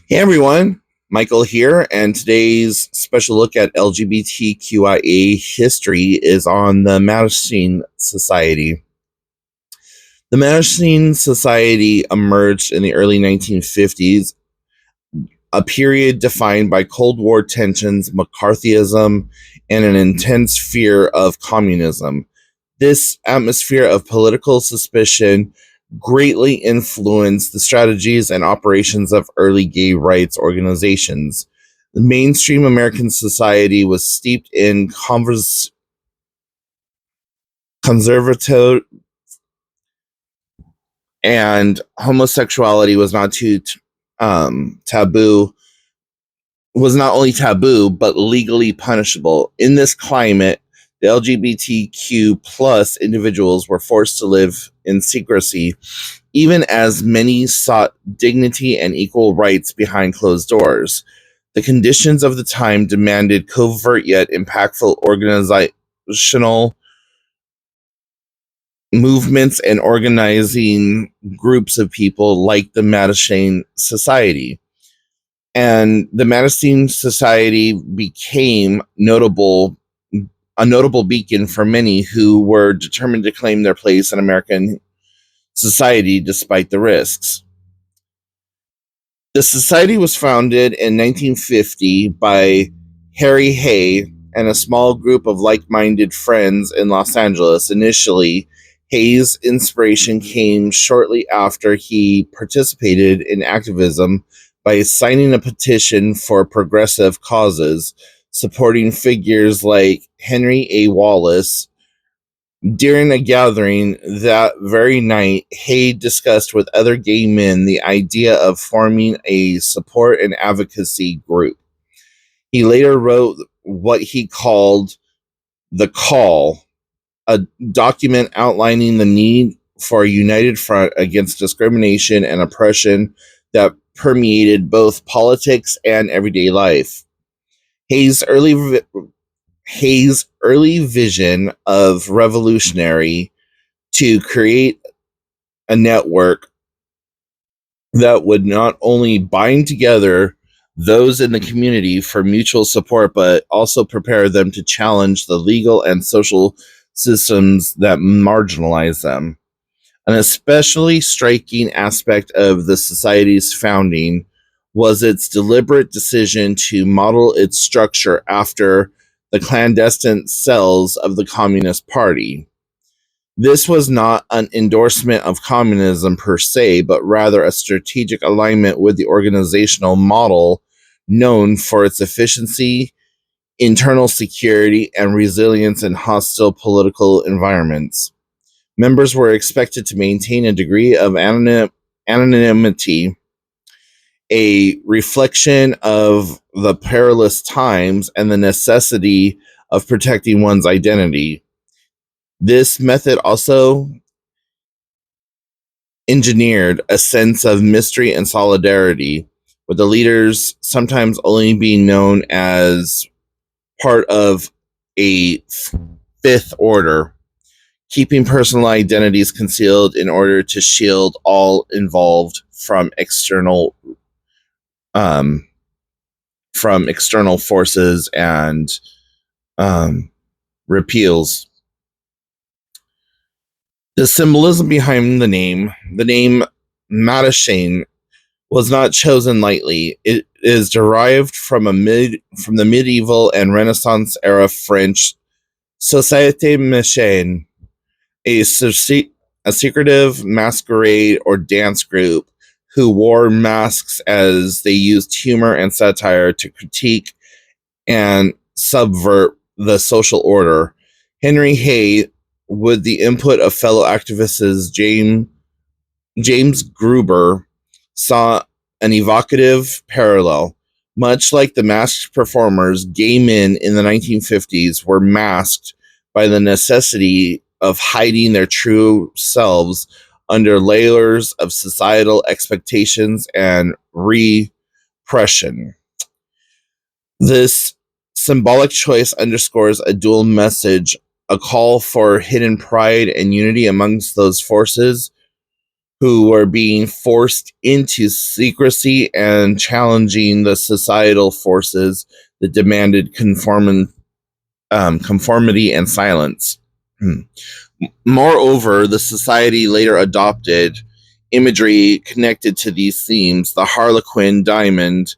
Hey everyone, Michael here, and today's special look at LGBTQIA history is on the Mattachine Society. The Mattachine Society emerged in the early 1950s, a period defined by Cold War tensions, McCarthyism, and an intense fear of communism. This atmosphere of political suspicion greatly influenced the strategies and operations of early gay rights organizations. The mainstream American society was steeped in conservative, and homosexuality was not too taboo. Was not only taboo but legally punishable. In this climate, the LGBTQ plus individuals were forced to live in secrecy, even as many sought dignity and equal rights behind closed doors. The conditions of the time demanded covert yet impactful organizational movements and organizing groups of people like the Mattachine Society. And the Mattachine Society became a notable beacon for many who were determined to claim their place in American society despite the risks. The society was founded in 1950 by Harry Hay and a small group of like-minded friends in Los Angeles. Initially, Hay's inspiration came shortly after he participated in activism by signing a petition for progressive causes, supporting figures like Henry A. Wallace. During a gathering that very night, Hay discussed with other gay men the idea of forming a support and advocacy group. He later wrote what he called The Call, a document outlining the need for a united front against discrimination and oppression that permeated both politics and everyday life. Hay's early Hayes' early vision of revolutionary to create a network that would not only bind together those in the community for mutual support, but also prepare them to challenge the legal and social systems that marginalize them. An especially striking aspect of the society's founding was its deliberate decision to model its structure after the clandestine cells of the Communist Party. This was not an endorsement of communism per se, but rather a strategic alignment with the organizational model known for its efficiency, internal security, and resilience in hostile political environments. Members were expected to maintain a degree of anonymity, a reflection of the perilous times and the necessity of protecting one's identity. This method also engineered a sense of mystery and solidarity, with the leaders sometimes only being known as part of a fifth order, keeping personal identities concealed in order to shield all involved um, from external forces and repeals. The symbolism behind the name Mattachine, was not chosen lightly. It is derived from from the medieval and Renaissance era French Société Mattachine, a secretive masquerade or dance group who wore masks as they used humor and satire to critique and subvert the social order. Henry Hay, with the input of fellow activists James Gruber, saw an evocative parallel. Much like the masked performers, gay men in the 1950s were masked by the necessity of hiding their true selves under layers of societal expectations and repression. This symbolic choice underscores a dual message: a call for hidden pride and unity amongst those forces, who were being forced into secrecy and challenging the societal forces that demanded conformity and silence. Moreover, the society later adopted imagery connected to these themes. The Harlequin diamond,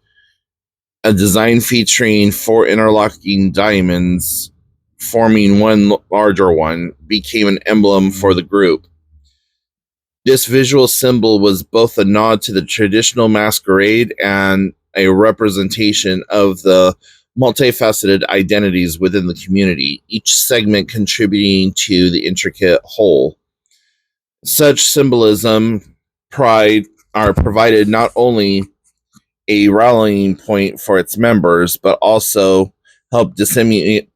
a design featuring four interlocking diamonds forming one larger one, became an emblem for the group. This visual symbol was both a nod to the traditional masquerade and a representation of the multifaceted identities within the community, each segment contributing to the intricate whole. Such symbolism pride are provided not only a rallying point for its members, but also help disseminate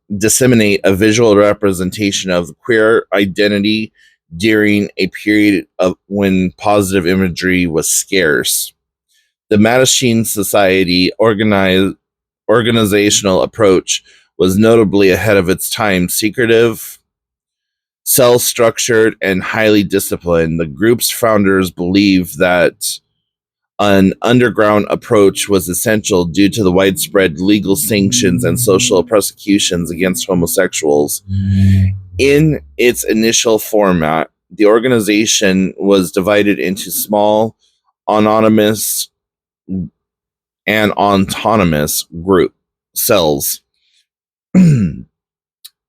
a visual representation of queer identity during a period of when positive imagery was scarce. The Mattachine Society organizational approach was notably ahead of its time, secretive, self-structured, and highly disciplined. The group's founders believed that an underground approach was essential due to the widespread legal sanctions and social persecutions against homosexuals. In its initial format, the organization was divided into small, anonymous, and autonomous group cells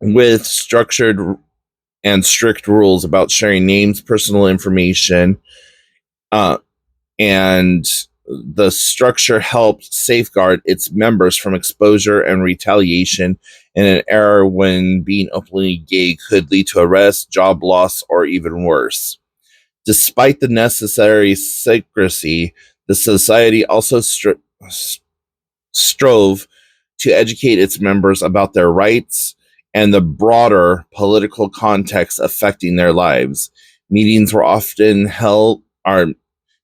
with structured and strict rules about sharing names, personal information, and the structure helped safeguard its members from exposure and retaliation in an era when being openly gay could lead to arrest, job loss, or even worse. Despite the necessary secrecy, the society also strove to educate its members about their rights and the broader political context affecting their lives. Meetings were often held are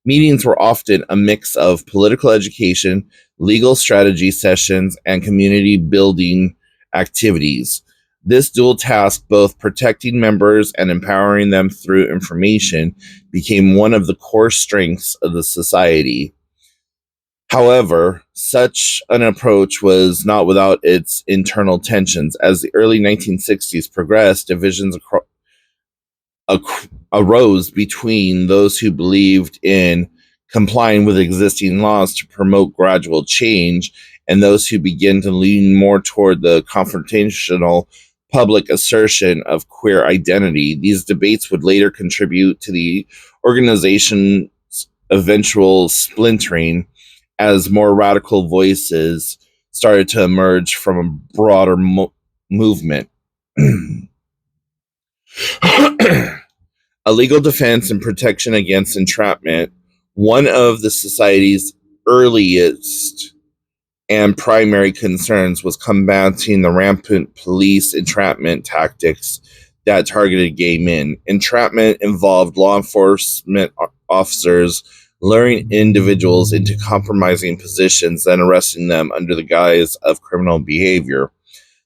Meetings were often a mix of political education, legal strategy sessions, and community building activities. This dual task, both protecting members and empowering them through information, became one of the core strengths of the society. However, such an approach was not without its internal tensions. As the early 1960s progressed, divisions arose between those who believed in complying with existing laws to promote gradual change and those who began to lean more toward the confrontational public assertion of queer identity. These debates would later contribute to the organization's eventual splintering as more radical voices started to emerge from a broader movement. A legal defense and protection against entrapment, one of the society's earliest and primary concerns was combating the rampant police entrapment tactics that targeted gay men. Entrapment involved law enforcement officers luring individuals into compromising positions, then arresting them under the guise of criminal behavior.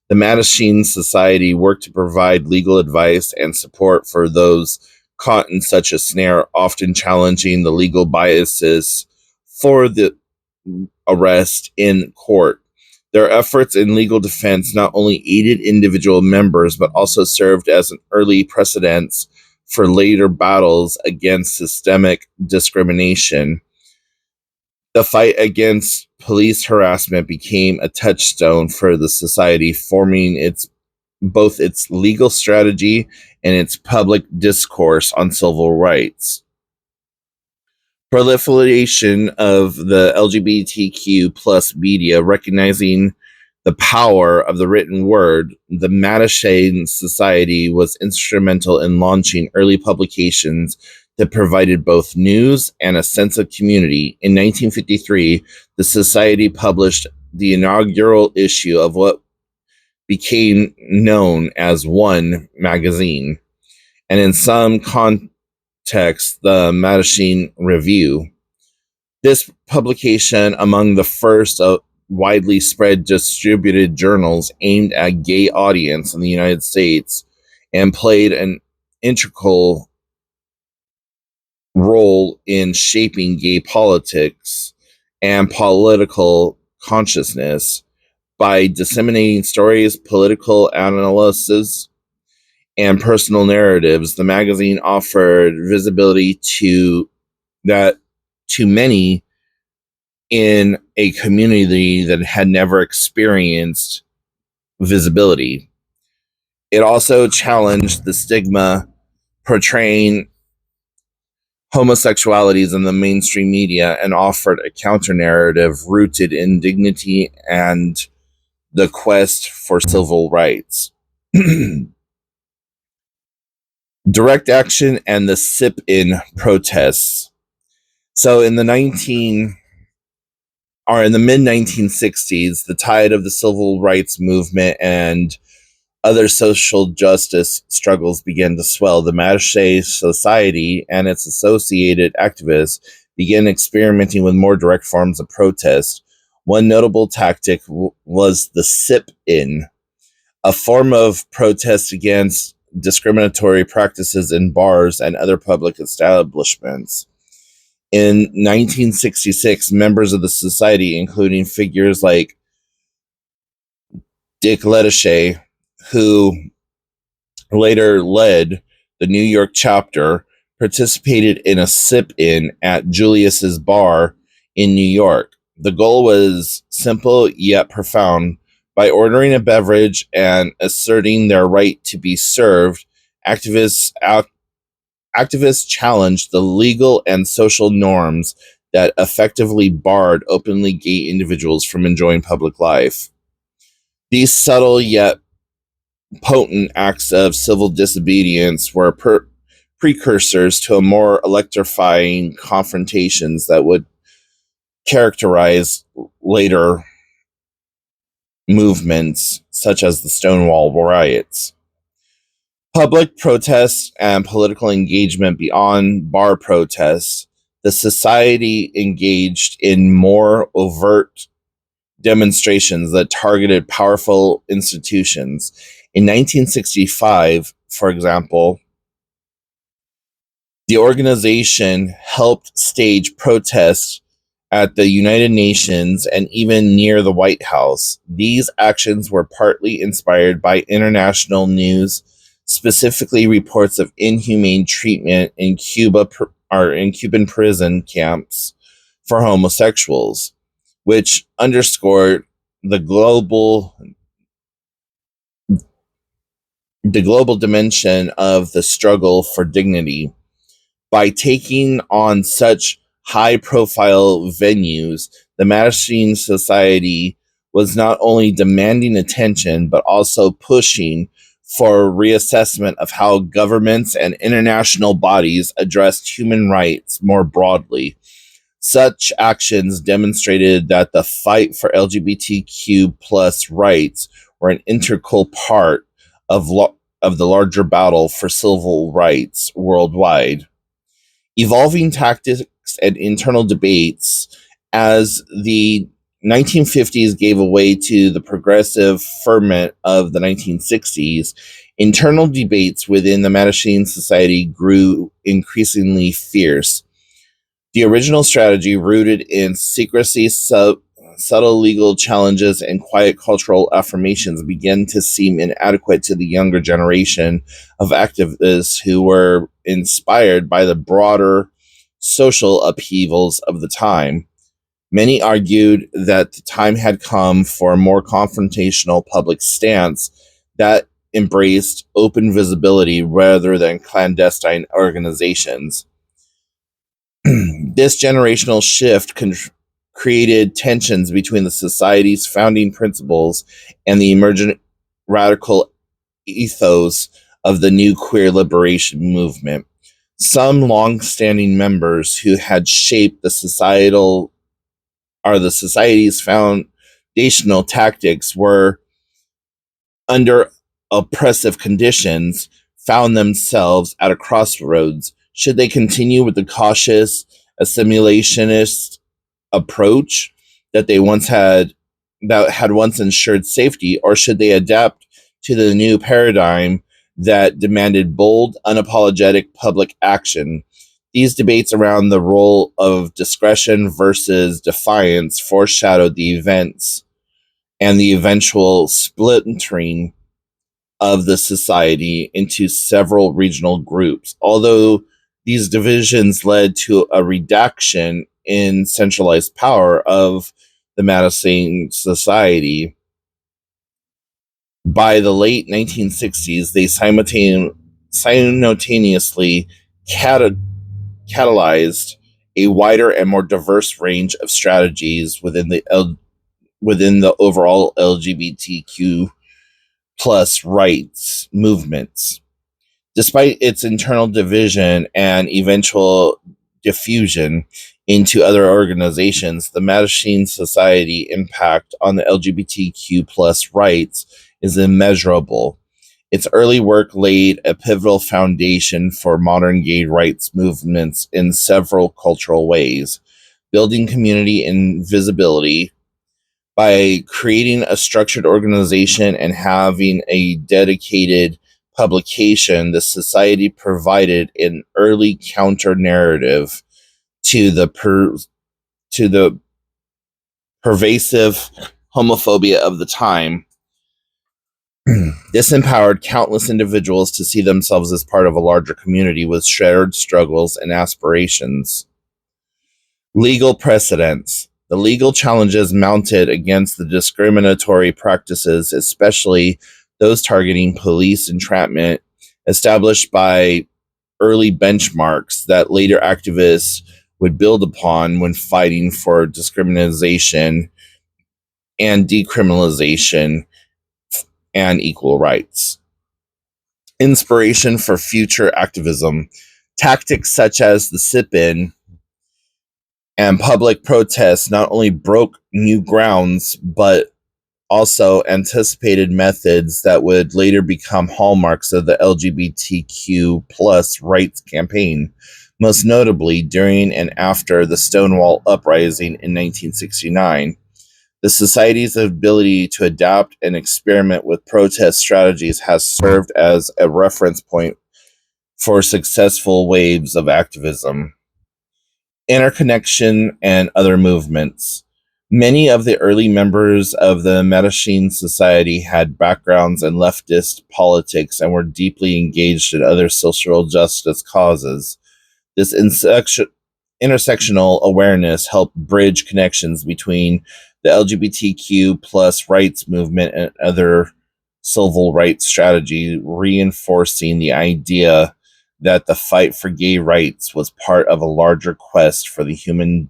The Mattachine Society worked to provide legal advice and support for those caught in such a snare, often challenging the legal biases for the arrest in court. Their efforts in legal defense not only aided individual members, but also served as an early precedent for later battles against systemic discrimination. The fight against police harassment became a touchstone for the society, forming both its legal strategy and its public discourse on civil rights. Proliferation of the LGBTQ plus media recognizing the power of the written word, the Mattachine Society was instrumental in launching early publications that provided both news and a sense of community. In 1953, the Society published the inaugural issue of what became known as One magazine, and in some contexts, the Mattachine Review. This publication, among the first widely spread distributed journals aimed at gay audience in the United States, and played an integral role in shaping gay politics and political consciousness by disseminating stories, political analysis, and personal narratives. The magazine offered visibility to many in a community that had never experienced visibility. It also challenged the stigma portraying homosexualities in the mainstream media and offered a counter narrative rooted in dignity and the quest for civil rights. Direct action and the sip-in protests. So in the mid 1960s, the tide of the civil rights movement and other social justice struggles began to swell. The Mattachine Society and its associated activists began experimenting with more direct forms of protest. One notable tactic was the sip-in, a form of protest against discriminatory practices in bars and other public establishments. In 1966, members of the society, including figures like Dick Lettiche, who later led the New York chapter, participated in a sip-in at Julius's bar in New York. The goal was simple yet profound. By ordering a beverage and asserting their right to be served, activists challenged the legal and social norms that effectively barred openly gay individuals from enjoying public life. These subtle yet potent acts of civil disobedience were precursors to a more electrifying confrontations that would characterize later movements such as the Stonewall riots. Public protests and political engagement beyond bar protests, the society engaged in more overt demonstrations that targeted powerful institutions. In 1965, for example, the organization helped stage protests at the United Nations and even near the White House. These actions were partly inspired by international news, specifically reports of inhumane treatment in Cuban prison camps for homosexuals, which underscored the global dimension of the struggle for dignity. By taking on such high-profile venues, the Mattachine Society was not only demanding attention, but also pushing for reassessment of how governments and international bodies addressed human rights more broadly. Such actions demonstrated that the fight for LGBTQ plus rights were an integral part of the larger battle for civil rights worldwide. Evolving tactics and internal debates. As the 1950s gave way to the progressive ferment of the 1960s, internal debates within the Mattachine Society grew increasingly fierce. The original strategy, rooted in secrecy, subtle legal challenges, and quiet cultural affirmations, began to seem inadequate to the younger generation of activists who were inspired by the broader social upheavals of the time. Many argued that the time had come for a more confrontational public stance that embraced open visibility rather than clandestine organizations. This generational shift created tensions between the society's founding principles and the emergent radical ethos of the new queer liberation movement. Some long-standing members who had shaped the society's foundational tactics were under oppressive conditions, found themselves at a crossroads. Should they continue with the cautious assimilationist approach that had once ensured safety, or should they adapt to the new paradigm that demanded bold, unapologetic public action? These debates around the role of discretion versus defiance foreshadowed the events and the eventual splintering of the society into several regional groups. Although these divisions led to a reduction in centralized power of the Mattachine Society, by the late 1960s, they simultaneously cata- catalyzed a wider and more diverse range of strategies within the overall LGBTQ plus rights movements. Despite its internal division and eventual diffusion into other organizations, the Mattachine Society impact on the LGBTQ plus rights is immeasurable. Its early work laid a pivotal foundation for modern gay rights movements in several cultural ways, building community and visibility by creating a structured organization and having a dedicated publication. The society provided an early counter narrative to to the pervasive homophobia of the time. This empowered countless individuals to see themselves as part of a larger community with shared struggles and aspirations. Legal precedents. The legal challenges mounted against the discriminatory practices, especially those targeting police entrapment, established by early benchmarks that later activists would build upon when fighting for discrimination and decriminalization and equal rights. Inspiration for future activism. Tactics such as the sit-in and public protests not only broke new grounds, but also anticipated methods that would later become hallmarks of the LGBTQ plus rights campaign, most notably during and after the Stonewall Uprising in 1969. The Society's ability to adapt and experiment with protest strategies has served as a reference point for successful waves of activism. Interconnection and other movements. Many of the early members of the Mattachine Society had backgrounds in leftist politics and were deeply engaged in other social justice causes. This intersectional awareness helped bridge connections between the LGBTQ plus rights movement and other civil rights strategy, reinforcing the idea that the fight for gay rights was part of a larger quest for human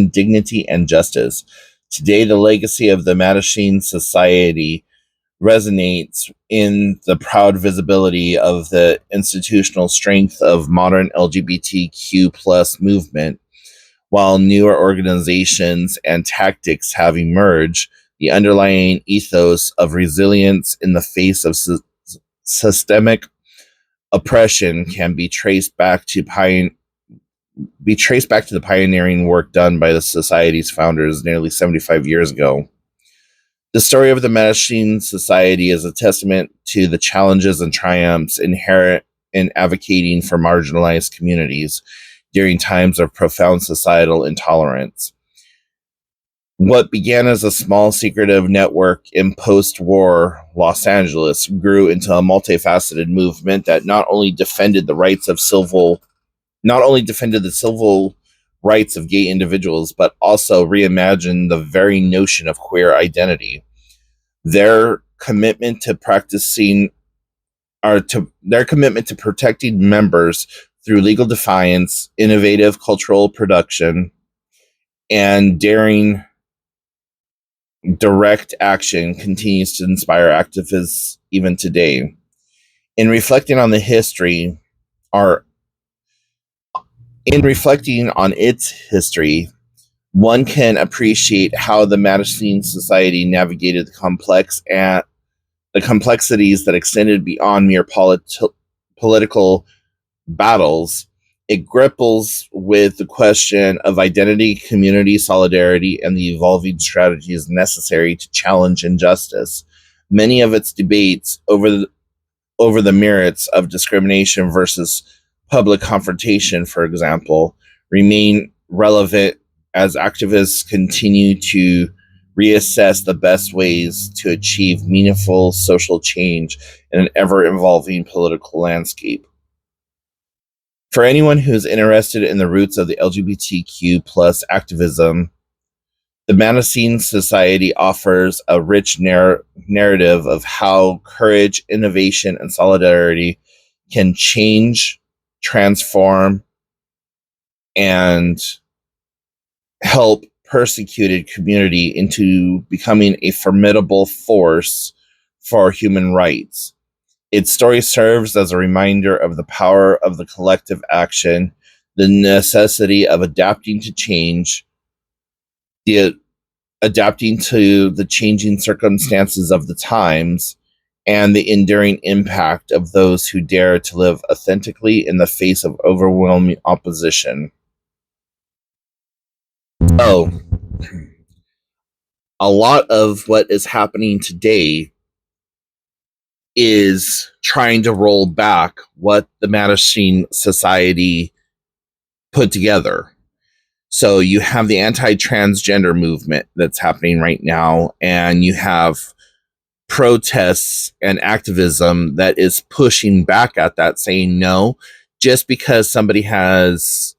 dignity and justice. Today, the legacy of the Mattachine Society resonates in the proud visibility of the institutional strength of modern LGBTQ plus movement. While newer organizations and tactics have emerged, the underlying ethos of resilience in the face of systemic oppression can be traced back to the pioneering work done by the society's founders nearly 75 years ago. The story of the Mattachine Society is a testament to the challenges and triumphs inherent in advocating for marginalized communities during times of profound societal intolerance. What began as a small secretive network in post-war Los Angeles grew into a multifaceted movement that not only defended the civil rights of gay individuals, but also reimagined the very notion of queer identity. Their commitment to protecting members through legal defiance, innovative cultural production, and daring direct action continues to inspire activists even today. In reflecting on the history, or in reflecting on its history, one can appreciate how the Mattachine Society navigated the complexities that extended beyond mere political battles. It grapples with the question of identity, community, solidarity, and the evolving strategies necessary to challenge injustice. Many of its debates over the merits of discrimination versus public confrontation, for example, remain relevant as activists continue to reassess the best ways to achieve meaningful social change in an ever-evolving political landscape. For anyone who is interested in the roots of the LGBTQ plus activism, the Mattachine Society offers a rich narrative of how courage, innovation, and solidarity can change, transform, and help persecuted community into becoming a formidable force for human rights. Its story serves as a reminder of the power of the collective action, the necessity of adapting to change, the adapting to the changing circumstances of the times, and the enduring impact of those who dare to live authentically in the face of overwhelming opposition. Oh, a lot of what is happening today is trying to roll back what the Mattachine Society put together. So you have the anti-transgender movement that's happening right now, and you have protests and activism that is pushing back at that, saying no, just because somebody has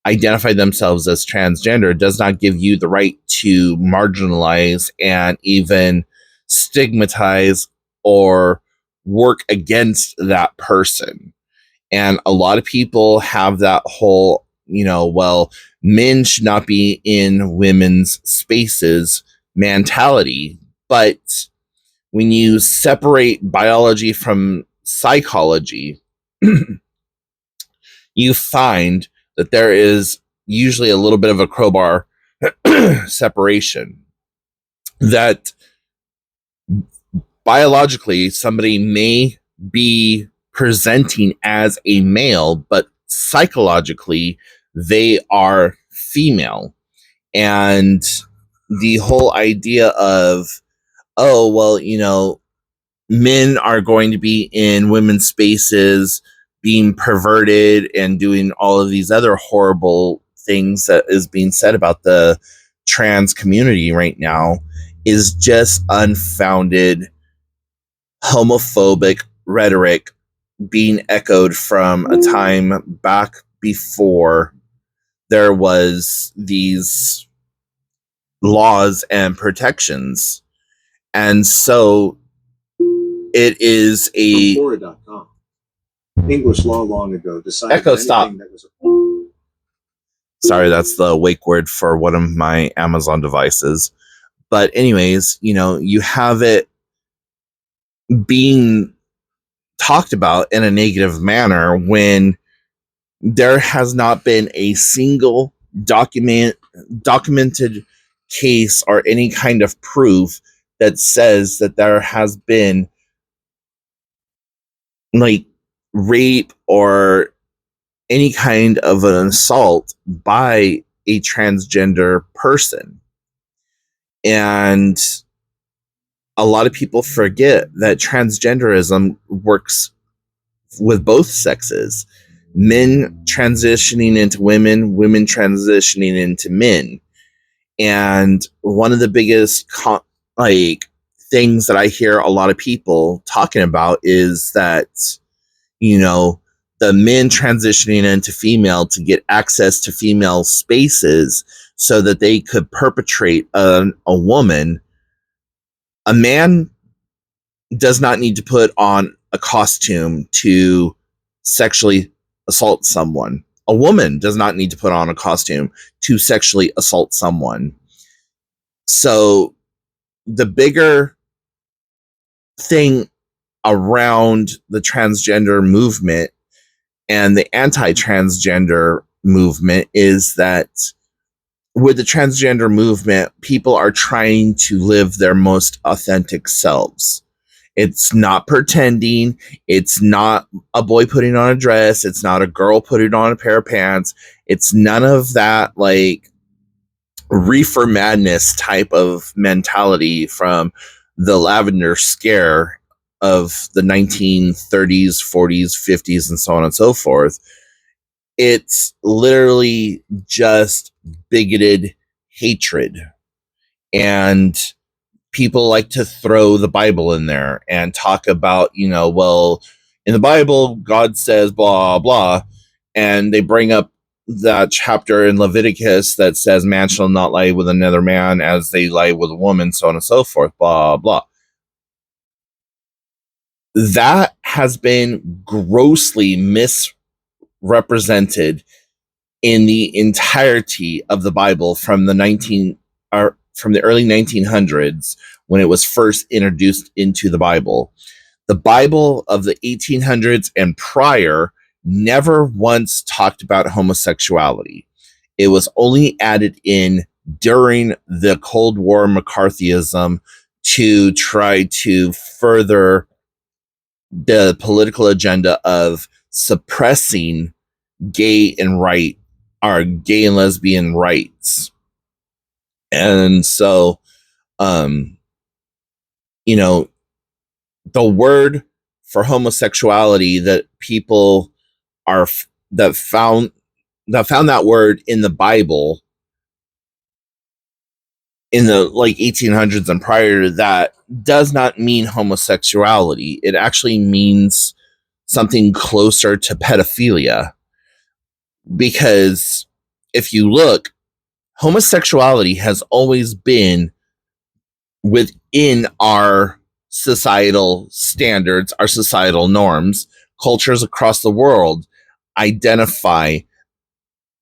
identified themselves as transgender does not give you the right to marginalize and even stigmatize or work against that person. And a lot of people have that whole, well, men should not be in women's spaces mentality. But when you separate biology from psychology, you find that there is usually a little bit of a crowbar separation. That biologically, somebody may be presenting as a male, but psychologically, they are female. And the whole idea of, oh, well, men are going to be in women's spaces being perverted and doing all of these other horrible things that is being said about the trans community right now is just unfounded homophobic rhetoric being echoed from a time back before there was these laws and protections. And so it is a Florida.com. English law long ago decided Echo, stop. that was Sorry, that's the wake word for one of my Amazon devices. But anyways, you have it being talked about in a negative manner when there has not been a single documented case or any kind of proof that says that there has been like rape or any kind of an assault by a transgender person. And a lot of people forget that transgenderism works with both sexes. Men transitioning into women, women transitioning into men. And one of the biggest things that I hear a lot of people talking about is that, the men transitioning into female to get access to female spaces so that they could perpetrate a woman. A man does not need to put on a costume to sexually assault someone. A woman does not need to put on a costume to sexually assault someone. So the bigger thing around the transgender movement and the anti-transgender movement is that with the transgender movement, people are trying to live their most authentic selves. It's not pretending. It's not a boy putting on a dress. It's not a girl putting on a pair of pants. It's none of that reefer madness type of mentality from the Lavender Scare of the 1930s, 40s, 50s, and so on and so forth. It's literally just bigoted hatred. And people like to throw the Bible in there and talk about, well, in the Bible, God says blah, blah. And they bring up that chapter in Leviticus that says man shall not lie with another man as they lie with a woman, so on and so forth, blah, blah. That has been grossly misrepresented in the entirety of the Bible from the early 1900s when it was first introduced into the Bible. The Bible of the 1800s and prior never once talked about homosexuality. It was only added in during the Cold War McCarthyism to try to further the political agenda of suppressing gay and lesbian rights. And so, the word for homosexuality that people that found that word in the Bible in the 1800s and prior to that does not mean homosexuality. It actually means something closer to pedophilia. Because if you look, homosexuality has always been within our societal standards, our societal norms. Cultures across the world identify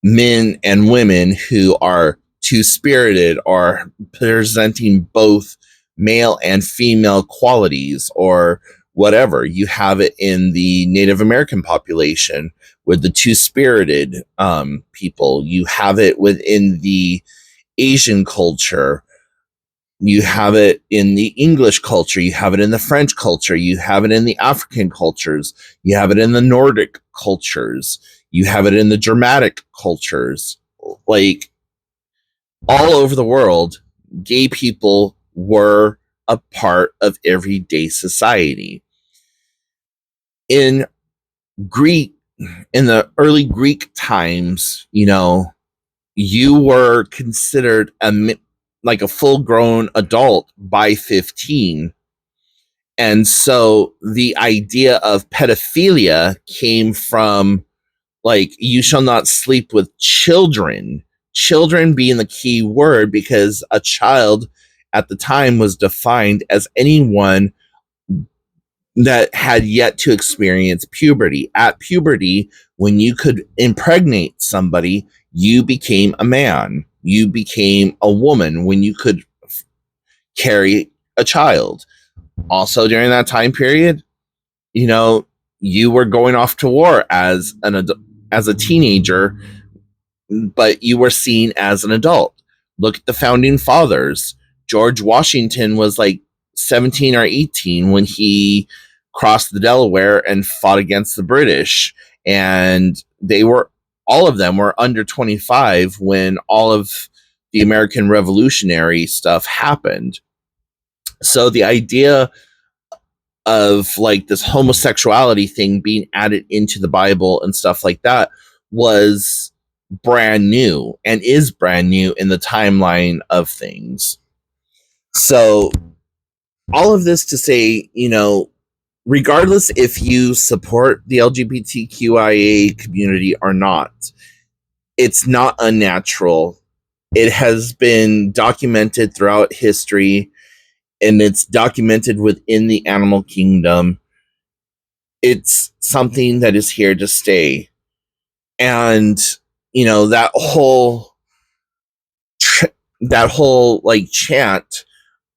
men and women who are two-spirited or presenting both male and female qualities or whatever. You have it in the Native American population with the two-spirited people. You have it within the Asian culture. You have it in the English culture. You have it in the French culture. You have it in the African cultures. You have it in the Nordic cultures. You have it in the Germanic cultures. Like, all over the world, gay people were a part of everyday society. In the early Greek times, you were considered a full-grown adult by 15. And so the idea of pedophilia came from, you shall not sleep with children. Children being the key word, because a child at the time was defined as anyone that had yet to experience puberty. At puberty, when you could impregnate somebody, you became a man. You became a woman when you could carry a child. Also, during that time period, you were going off to war as a teenager, but you were seen as an adult. Look at the founding fathers. George Washington was 17 or 18 when he crossed the Delaware and fought against the British. And all of them were under 25 when all of the American Revolutionary stuff happened. So the idea of this homosexuality thing being added into the Bible and stuff like that was brand new and is brand new in the timeline of things. So all of this to say, regardless if you support the LGBTQIA community or not, it's not unnatural. It has been documented throughout history, and it's documented within the animal kingdom. It's something that is here to stay. And, that whole chant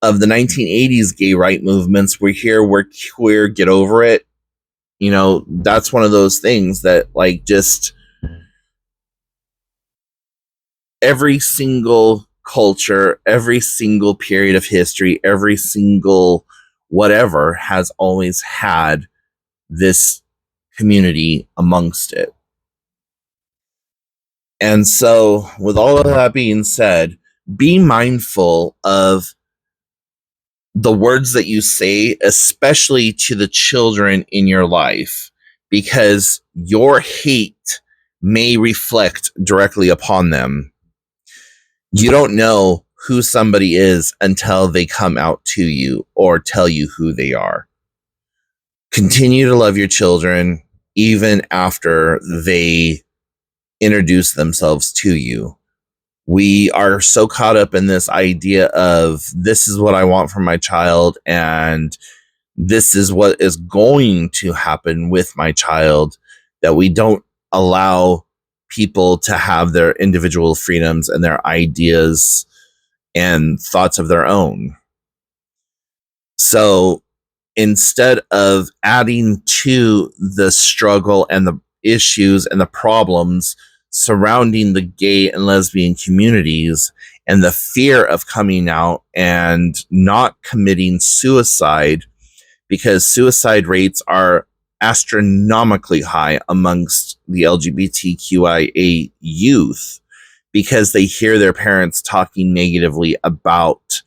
of the 1980s gay right movements, we're here, we're queer, get over it. That's one of those things that just every single culture, every single period of history, every single whatever has always had this community amongst it. And so, with all of that being said, be mindful of the words that you say, especially to the children in your life, because your hate may reflect directly upon them. You don't know who somebody is until they come out to you or tell you who they are. Continue to love your children even after they introduce themselves to you. We are so caught up in this idea of this is what I want from my child and this is what is going to happen with my child, that we don't allow people to have their individual freedoms and their ideas and thoughts of their own. So instead of adding to the struggle and the issues and the problems surrounding the gay and lesbian communities and the fear of coming out and not committing suicide, because suicide rates are astronomically high amongst the LGBTQIA youth, because they hear their parents talking negatively about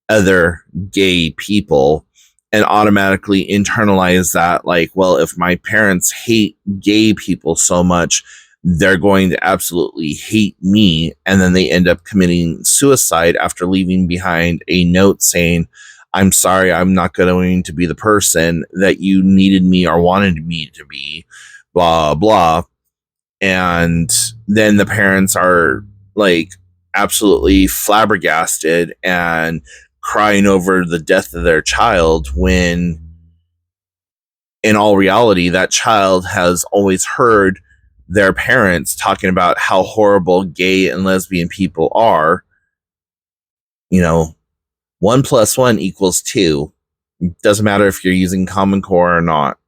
other gay people and automatically internalize that, like, well, if my parents hate gay people so much, they're going to absolutely hate me. And then they end up committing suicide after leaving behind a note saying, I'm sorry, I'm not going to be the person that you needed me or wanted me to be, blah, blah. And then the parents are like absolutely flabbergasted and crying over the death of their child, when in all reality, that child has always heard their parents talking about how horrible gay and lesbian people are. You know, 1 + 1 = 2. Doesn't matter if you're using Common Core or not.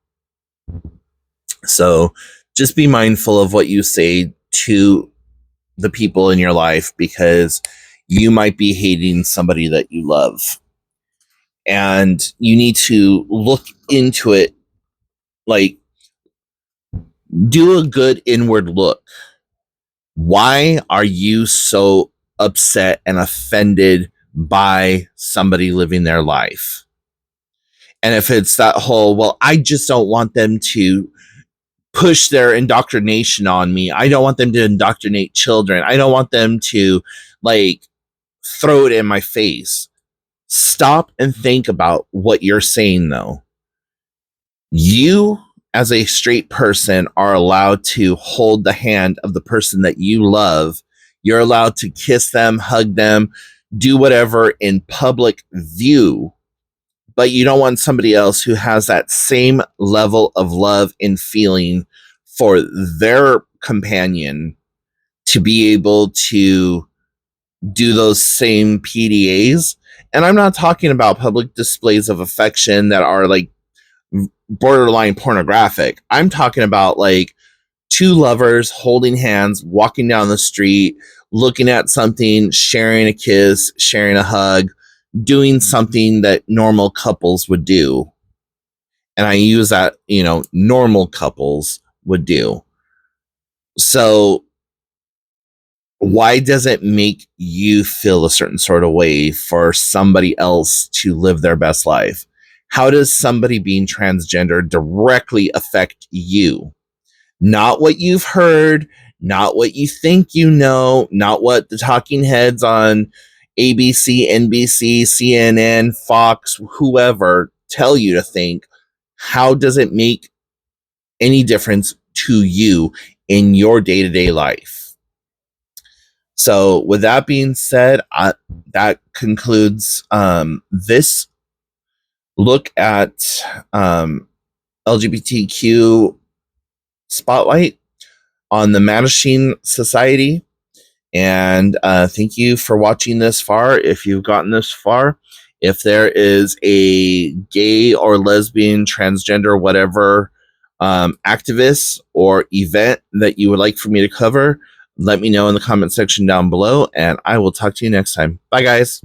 So just be mindful of what you say to the people in your life, because you might be hating somebody that you love. And you need to look into it, like, do a good inward look. Why are you so upset and offended by somebody living their life? And if it's that whole, well, I just don't want them to push their indoctrination on me. I don't want them to indoctrinate children. I don't want them to, like, throw it in my face. Stop and think about what you're saying, though. You, as a straight person, are allowed to hold the hand of the person that you love. You're allowed to kiss them, hug them, do whatever in public view. But you don't want somebody else who has that same level of love and feeling for their companion to be able to do those same PDAs. And I'm not talking about public displays of affection that are like borderline pornographic. I'm talking about like two lovers holding hands, walking down the street, looking at something, sharing a kiss, sharing a hug, doing something that normal couples would do. And I use that, normal couples would do. So why does it make you feel a certain sort of way for somebody else to live their best life? How does somebody being transgender directly affect you? Not what you've heard, not what you think you know, not what the talking heads on ABC, NBC, CNN, Fox, whoever tell you to think. How does it make any difference to you in your day-to-day life? So with that being said, that concludes this look at LGBTQ spotlight on the Mattachine Society. And thank you for watching this far. If you've gotten this far, if there is a gay or lesbian, transgender, whatever activist or event that you would like for me to cover, let me know in the comment section down below, and I will talk to you next time. Bye, guys.